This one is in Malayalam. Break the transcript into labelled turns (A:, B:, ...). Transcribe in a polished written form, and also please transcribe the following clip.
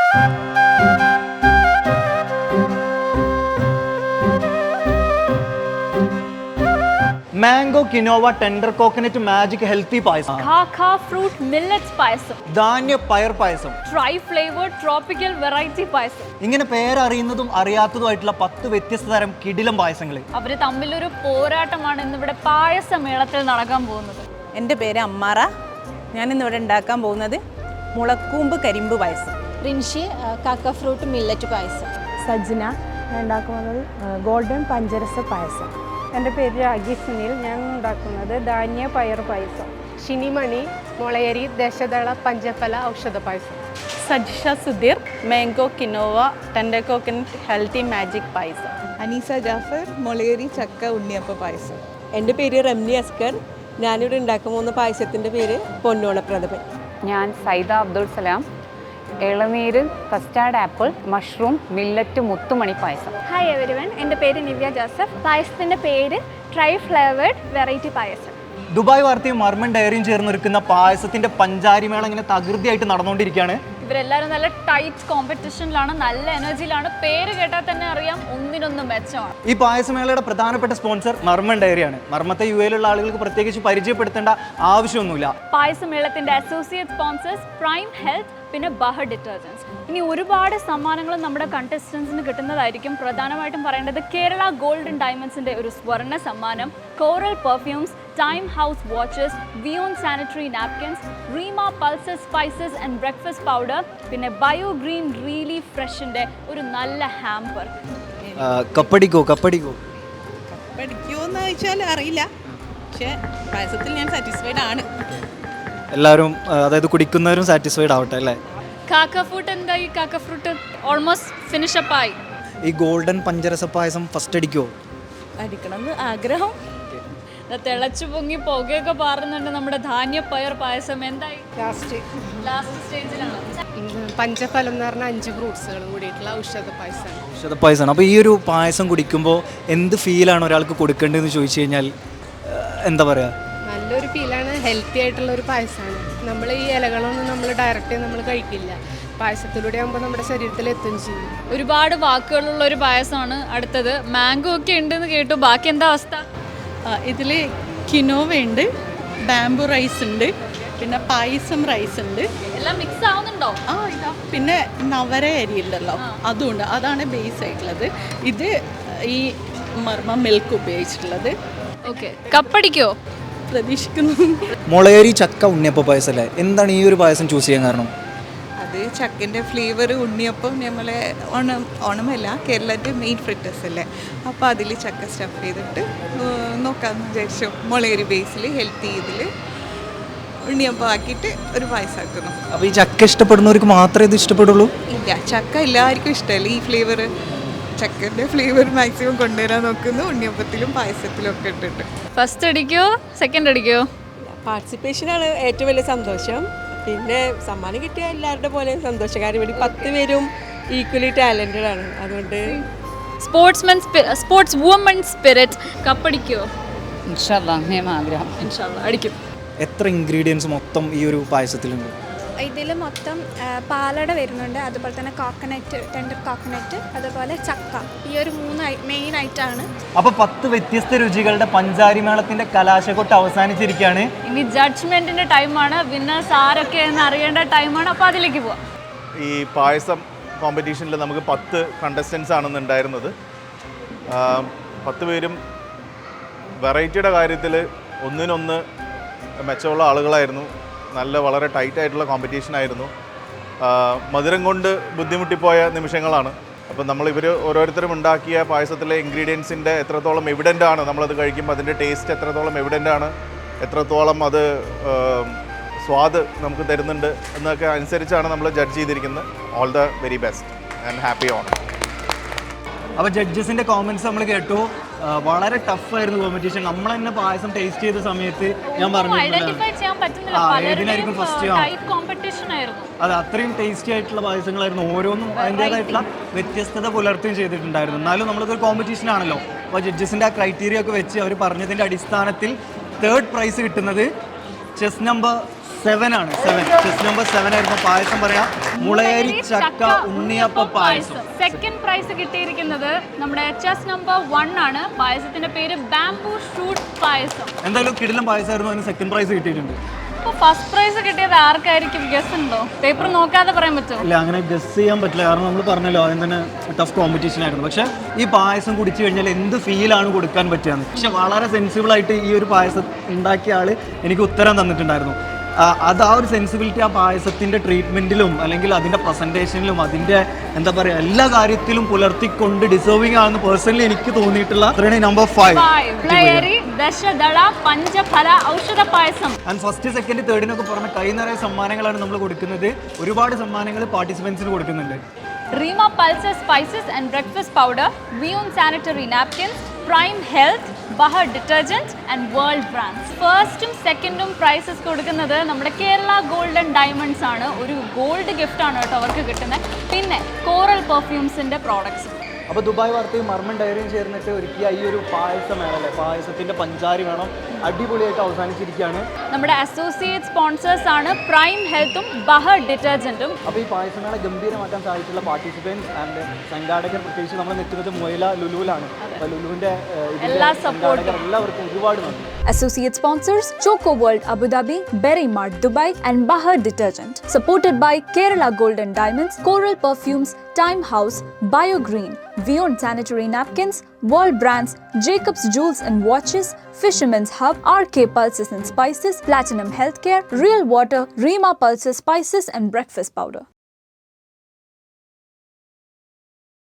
A: Mango quinoa tender coconut magic healthy പായസം,
B: കാക്ക ഫ്രൂട്ട് മില്ലറ്റ് പായസം,
A: ധാന്യ പയർ പായസം,
B: ട്രൈ ഫ്ലേവേർഡ് ട്രോപ്പിക്കൽ വെറൈറ്റി പായസം.
A: ഇങ്ങനെ പേരറിയുന്നതും അറിയാത്തതുമായിട്ടുള്ള 10 വ്യത്യസ്ത തരം കിടിലം പായസങ്ങൾ.
B: അവര് തമ്മിലൊരു പോരാട്ടമാണ് ഇന്നിവിടെ പായസമേളത്തിൽ നടക്കാൻ പോകുന്നത്.
C: എൻ്റെ പേര് അമ്മാറ. ഞാനിന്നിവിടെ ഉണ്ടാക്കാൻ പോകുന്നത് മുളക്കൂമ്പ് കരിമ്പ് പായസം.
D: റിൻഷി കാക്ക ഫ്രൂട്ട് മില്ലറ്റ് പായസം.
E: സജ്ന, ഞാൻ ഉണ്ടാക്കുന്നത് ഗോൾഡൻ പഞ്ചരസ പായസം. എൻ്റെ പേര് രാഗി സുനിൽ. ഞാൻ ഉണ്ടാക്കുന്നത് ധാന്യ പയർ പായസം.
F: ഷിനിമണി മുളയരി ദശദള പഞ്ചഫല ഔഷധ പായസം.
C: Sajisha Sudheer, mango quinoa tender coconut healthy magic പായസം.
G: അനീസ ജാഫർ, മുളയരി ചക്ക ഉണ്ണിയപ്പ പായസം. എൻ്റെ പേര് റംനി അസ്കർ. ഞാനിവിടെ ഉണ്ടാക്കാൻ പോകുന്ന പായസത്തിൻ്റെ പേര് പൊന്നോണപ്രഥമൻ.
H: ഞാൻ സൈദ അബ്ദുൾ സലാം, ഇളനീര് കസ്റ്റാർഡ് ആപ്പിൾ മഷ്റൂം മില്ലറ്റ് മുത്തുമണി പായസം.
D: ഹായ് എവരിവൺ, എൻ്റെ പേര് നിവ്യ ജോസഫ്. പായസത്തിൻ്റെ പേര് ട്രൈ ഫ്ലേവേർഡ് വെറൈറ്റി പായസം.
A: ദുബായ് വാർത്തയും മർമൻ ഡയറിയും ചേർന്നൊരുക്കുന്ന പായസത്തിന്റെ പഞ്ചാരിമേള ഇങ്ങനെ തകൃതിയായിട്ട് നടന്നുകൊണ്ടിരിക്കുകയാണ്.
B: ഇവരെല്ലാവരും നല്ല ടൈറ്റ് കോമ്പറ്റീഷനിലാണ്, നല്ല എനർജിയിലാണ്. പേര് കേട്ടാൽ തന്നെ അറിയാം ഒന്നിനൊന്ന് മെച്ചമാണ്.
A: ഈ പായസമേളയുടെ പ്രധാനപ്പെട്ട സ്പോൺസർ മർമൻ ഡയറിയാണ്. മർമത്തെ യുഎയിലുള്ള ആളുകൾക്ക് പ്രത്യേകിച്ച് പരിചയപ്പെടുത്തേണ്ട ആവശ്യമൊന്നുമില്ല.
B: പായസമേളത്തിന്റെ അസോസിയേറ്റ് സ്പോൺസേഴ്സ് പ്രൈം ഹെൽത്ത്, പിന്നെ ബഹർ ഡിറ്റർജൻസ്. ഇനി ഒരുപാട് സമ്മാനങ്ങളും നമ്മുടെ കണ്ടസ്റ്റൻസിന് കിട്ടുന്നതായിരിക്കും. പ്രധാനമായിട്ടും പറയേണ്ടത് കേരള ഗോൾഡൻ ഡയമണ്ട്സിന്റെ ഒരു സ്വർണ്ണ സമ്മാനം, coral perfumes, time house watches, വിയോൺ sanitary napkins, Reema pulses spices and breakfast powder, പിന്നെ ബയോ ഗ്രീൻ റിയലി ഫ്രഷിന്റെ ഒരു നല്ല ഹാമ്പർ.
A: കപ്പടിക്കോ
G: പഠിക്കുമോയെന്ന് ചോദിച്ചാൽ അറിയില്ല, പക്ഷേ പായസത്തിൽ ഞാൻ സാറ്റിസ്ഫൈഡ് ആണ്.
A: എല്ലാവരും, അതായത് കുടിക്കുന്നവരും സാറ്റിസ്ഫൈഡ് ആവട്ടെ അല്ലേ?
B: കാക്ക ഫ്രൂട്ട് എന്തായി? കാക്ക ഫ്രൂട്ട് ഓൾമോസ്റ്റ് ഫിനിഷ് അപ്പ് ആയി.
A: ഈ ഗോൾഡൻ പഞ്ചരസ പായസം ഫസ്റ്റ് അടിക്കോ?
C: അടിക്കണമെന്ന് ആഗ്രഹം.
B: തിളച്ചു പൊങ്ങി പുകയൊക്കെ പാറുന്നുണ്ട് നമ്മുടെ ധാന്യ പയർ പായസം. എന്തായി?
F: ലാസ്റ്റ്
B: സ്റ്റേജിലാണ്.
F: പഞ്ചഫലം എന്ന് പറഞ്ഞാൽ 5 ഫ്രൂട്ട്സുകളും കൂടിയിട്ടുള്ള ഔഷധ പായസമാണ്.
A: ഔഷധ പായസമാണ്. അപ്പോൾ ഈ ഒരു പായസം കുടിക്കുമ്പോൾ എന്ത് ഫീലാണ് ഒരാൾക്ക് കൊടുക്കേണ്ടതെന്ന് ചോദിച്ചു കഴിഞ്ഞാൽ എന്താ പറയുക?
F: നല്ലൊരു ഫീലാണ്, ഹെൽത്തി ആയിട്ടുള്ള ഒരു പായസമാണ്. നമ്മൾ ഈ ഇലകളൊന്നും നമ്മൾ ഡയറക്റ്റ് നമ്മൾ കഴിക്കില്ല, പായസത്തിലൂടെ ആകുമ്പോൾ നമ്മുടെ ശരീരത്തിൽ എത്തുകയും ചെയ്യും.
B: ഒരുപാട് വാക്കുകളുള്ള ഒരു പായസമാണ്. അടുത്തത് മാംഗോ ഒക്കെ ഉണ്ടെന്ന് കേട്ടു. ബാക്കി എന്താ അവസ്ഥ?
C: ഇതിൽ കിനോവ ഉണ്ട്, ബാംബു റൈസ് ഉണ്ട്, പിന്നെ പായസം റൈസ് ഉണ്ട്.
B: എല്ലാം മിക്സ് ആവുന്നുണ്ടോ?
C: ഇതാ പിന്നെ നവര അരി ഉണ്ടല്ലോ, അതുണ്ട്. അതാണ് ബേസ് ആയിട്ടുള്ളത്. ഇത് ഈ മർമ്മ മിൽക്ക് ഉപയോഗിച്ചിട്ടുള്ളത്.
B: ഓക്കെ, കപ്പടിക്കോ?
C: പ്രതീക്ഷിക്കുന്നു.
A: മുളയരി ചക്ക ഉണ്ണിയപ്പ പായസം അല്ലേ? എന്താണ് ഈ ഒരു പായസം ചൂസ് ചെയ്യാൻ കാരണം?
G: അത് ചക്കൻ്റെ ഫ്ലേവർ ഉണ്ണിയപ്പം നമ്മളെ ഓണമല്ല കേരളത്തിൻ്റെ മെയിൻ ഫ്രിറ്റസ് അല്ലേ, അപ്പോൾ അതിൽ ചക്ക സ്റ്റഫ് ചെയ്തിട്ട് നോക്കാമെന്ന് വിചാരിച്ചു. മുളയരി ബേസിൽ ഹെൽത്തി ഇതിൽ ഉണ്ണിയപ്പം ആക്കിയിട്ട് ഒരു പായസം ആക്കുന്നു.
A: അപ്പോൾ ഈ ചക്ക ഇഷ്ടപ്പെടുന്നവർക്ക് മാത്രമേ ഇത് ഇഷ്ടപ്പെടുള്ളൂ?
G: ഇല്ല, ചക്ക എല്ലാവർക്കും ഇഷ്ടമല്ല. ഈ ഫ്ലേവർ, ചക്കൻ്റെ ഫ്ലേവർ മാക്സിമം കൊണ്ടുവരാൻ നോക്കുന്നു. ഉണ്ണിയപ്പത്തിലും പായസത്തിലും ഒക്കെ ഇട്ടിട്ട്.
B: ഫസ്റ്റ് അടിക്കോ സെക്കൻഡ് അടിക്കോ?
G: പാർട്ടിസിപ്പേഷനാണ് ഏറ്റവും വലിയ സന്തോഷം. പിന്നെ സമ്മാനം കിട്ടിയ എല്ലാവരുടെ പോലെ സന്തോഷം. കാരണം ഇവിടെ 10 പേരും ഈക്വലി ടാലൻറ്റഡ് ആണ്. അതുകൊണ്ട്
B: സ്പോർട്സ് വുമൺ സ്പിരിറ്റ്. കപ്പടിക്കോ?
H: ഇൻഷാല്ലാ, ആഗ്രഹം.
B: ഇൻഷാല്ലാ അടിക്കും.
A: എത്ര ഇൻഗ്രീഡിയൻസ് മൊത്തം ഈ ഒരു പായസത്തിലുണ്ട്?
D: ഇതിൽ മൊത്തം പാലട വരുന്നുണ്ട്, അതുപോലെ തന്നെ കോക്കനട്ട്, ടെൻഡർ കോക്കനട്ട്, അതുപോലെ ചക്ക. ഈ ഒരു 3 മെയിൻ ഐറ്റമാണ്.
A: അപ്പോൾ 10 വ്യത്യസ്ത രുചികളുടെ പഞ്ചാരിമേളത്തിന്റെ കലാശക്കൊട്ട് അവസാനിച്ചിരിക്കുകയാണ്.
B: ഇനി ജഡ്ജ്മെന്റിന്റെ ടൈമാണ്. വിന്നേഴ്സ് ആരൊക്കെ എന്ന് അറിയേണ്ട ടൈമാണ്. അപ്പോൾ അതിലേക്ക് പോവാം.
I: ഈ പായസം കോമ്പറ്റീഷനിൽ നമുക്ക് 10 കണ്ടസ്റ്റൻസ് ആണെന്ന് ഉണ്ടായിരുന്നത്. 10 പേരും വെറൈറ്റിയുടെ കാര്യത്തിൽ ഒന്നിനൊന്ന് മെച്ചമുള്ള ആളുകളായിരുന്നു. വളരെ ടൈറ്റായിട്ടുള്ള കോമ്പറ്റീഷനായിരുന്നു. മധുരം കൊണ്ട് ബുദ്ധിമുട്ടിപ്പോയ നിമിഷങ്ങളാണ്. അപ്പോൾ ഇവർ ഓരോരുത്തരും ഉണ്ടാക്കിയ പായസത്തിലെ ഇൻഗ്രീഡിയൻസിൻ്റെ എത്രത്തോളം എവിഡൻ്റ് ആണ്, നമ്മളത് കഴിക്കുമ്പോൾ അതിൻ്റെ ടേസ്റ്റ് എത്രത്തോളം എവിഡൻ്റ് ആണ്, എത്രത്തോളം അത് സ്വാദ് നമുക്ക് തരുന്നുണ്ട് എന്നൊക്കെ അനുസരിച്ചാണ് നമ്മൾ ജഡ്ജ് ചെയ്തിരിക്കുന്നത്. All the very best and happy on.
A: അപ്പോൾ ജഡ്ജസിൻ്റെ കോമൻറ്റ്സ് നമ്മൾ കേട്ടു. വളരെ ടഫായിരുന്നു കോമ്പറ്റീഷൻ. നമ്മൾ തന്നെ പായസം ടേസ്റ്റ് ചെയ്ത സമയത്ത് ഞാൻ പറഞ്ഞു
B: ഏതിനായിരിക്കും ഫസ്റ്റ്.
A: അത് അത്രയും ടേസ്റ്റി ആയിട്ടുള്ള പായസങ്ങളായിരുന്നു. ഓരോന്നും അതിൻ്റേതായിട്ടുള്ള വ്യത്യസ്തത പുലർത്തുകയും ചെയ്തിട്ടുണ്ടായിരുന്നു. എന്നാലും നമ്മൾക്കൊരു കോമ്പറ്റീഷൻ ആണല്ലോ. അപ്പോൾ ജഡ്ജസിൻ്റെ ആ ക്രൈറ്റീരിയ ഒക്കെ വെച്ച് അവർ പറഞ്ഞതിൻ്റെ അടിസ്ഥാനത്തിൽ 3rd പ്രൈസ് കിട്ടുന്നത് ചെസ് നമ്പർ 7 ആണ്. 7 ചെസ് നമ്പർ 7 ആയിരുന്നു. പായസം പറയാം മുളയരി ചക്ക ഉണ്ണിയപ്പ പായസം.
B: സെക്കൻഡ് പ്രൈസ് കിട്ടിയിരിക്കുന്നത് നമ്മുടെ ചെസ് നമ്പർ 1 ആണ്. പായസത്തിന്റെ പേര് ബാംബൂ ഷൂട്ട് പായസം.
A: എന്തായാലും കിടിലം പായസമായിരുന്നു. അതിന് സെക്കൻഡ് പ്രൈസ് കിട്ടിയിട്ടുണ്ട്.
B: അപ്പോൾ ഫസ്റ്റ് പ്രൈസ് കിട്ടിയത് ആർക്കായിരിക്കും? ഗസ് ഉണ്ടോ? പേപ്പർ നോക്കാതെ പറയാൻ പറ്റുമോ?
A: ഇല്ല, അങ്ങനെ ഗസ് ചെയ്യാൻ പറ്റില്ല. കാരണം നമ്മൾ പറഞ്ഞല്ലോ ആദ്യം തന്നെ ടഫ് കോമ്പറ്റീഷൻ ആയിരുന്നു. പക്ഷേ ഈ പായസം കുടിച്ചു കഴിഞ്ഞാൽ എന്ത് ഫീലാണ് കൊടുക്കാൻ പറ്റുകയെന്ന്. പക്ഷെ വളരെ സെൻസിബിൾ ആയിട്ട് ഈ ഒരു പായസം ഉണ്ടാക്കിയ ആൾ എനിക്ക് ഉത്തരം തന്നിട്ടുണ്ടായിരുന്നു. അത് ആ ഒരു സെൻസിബിലിറ്റി ആ പായസത്തിൻ്റെ ട്രീറ്റ്മെൻറ്റിലും അല്ലെങ്കിൽ അതിൻ്റെ പ്രസൻറ്റേഷനിലും അതിൻ്റെ എന്താ പറയുക എല്ലാ കാര്യത്തിലും പുലർത്തിക്കൊണ്ട് ഡിസേർവിംഗ് ആണെന്ന് പേഴ്സണലി എനിക്ക് തോന്നിയിട്ടുള്ള നമ്പർ 5
B: ദശദള പഞ്ചഫല ഔഷധ പായസം.
A: ആൻഡ് ഫസ്റ്റ് സെക്കൻഡ് തേർഡിനൊക്കെ പുറമെ കൈ നിറയെ സമ്മാനങ്ങളാണ് നമ്മൾ കൊടുക്കുന്നത്. ഒരുപാട് സമ്മാനങ്ങൾ പാർട്ടിസിപ്പൻസിന് കൊടുക്കുന്നുണ്ട്.
B: Reema pulses spices and breakfast powder, വിയോൺ sanitary napkins, prime health, Bahar detergent and world brands. ഫസ്റ്റും സെക്കൻഡും പ്രൈസസ് കൊടുക്കുന്നത് നമ്മുടെ കേരള ഗോൾഡൻ ഡയമണ്ട്സ് ആണ്. ഒരു ഗോൾഡ് ഗിഫ്റ്റ് ആണ് കേട്ടോ അവർക്ക് കിട്ടുന്നത്. പിന്നെ കോറൽ പെർഫ്യൂംസിൻ്റെ പ്രോഡക്ട്സ്.
A: അപ്പോൾ ദുബായ് വാർത്തയും മർമ്മൻ ഡയറിയും ചേർന്നിട്ട് ഒരുക്കിയ ഈ ഒരു പായസമേളല്ലേ, പായസത്തിൻ്റെ പഞ്ചാരി വേണം, അടിപൊളിയായിട്ട് അവസാനിച്ചിരിക്കുകയാണ്.
B: നമ്മുടെ അസോസിയേറ്റ് സ്പോൺസേഴ്സ് ആണ് പ്രൈം ഹെൽത്തും ബഹർ ഡിറ്റർജൻറ്റും.
A: അപ്പോൾ ഈ പായസമേള ഗംഭീരമാക്കാൻ സാധിച്ചിട്ടുള്ള പാർട്ടിസിപ്പൻസ് ആൻഡ് സംഘാടകർ, പ്രത്യേകിച്ച് നമ്മൾ നിൽക്കുന്നത് മൊയില ലുലുവിലാണ്. അപ്പോൾ ലുലുവിൻ്റെ
B: എല്ലാ സപ്പോർട്ടും
A: എല്ലാവർക്കും ഒരുപാട് നന്ദി.
B: Associate sponsors Choco World Abu Dhabi, Berry Mart Dubai and Bahar Detergent. Supported by Kerala Golden Diamonds, Coral Perfumes, Time House, BioGreen, Vion Sanitary Napkins, World Brands, Jacobs Jewels and Watches, Fisherman's Hub, RK Pulses and Spices, Platinum Healthcare, Real Water, Rima Pulses Spices and Breakfast Powder.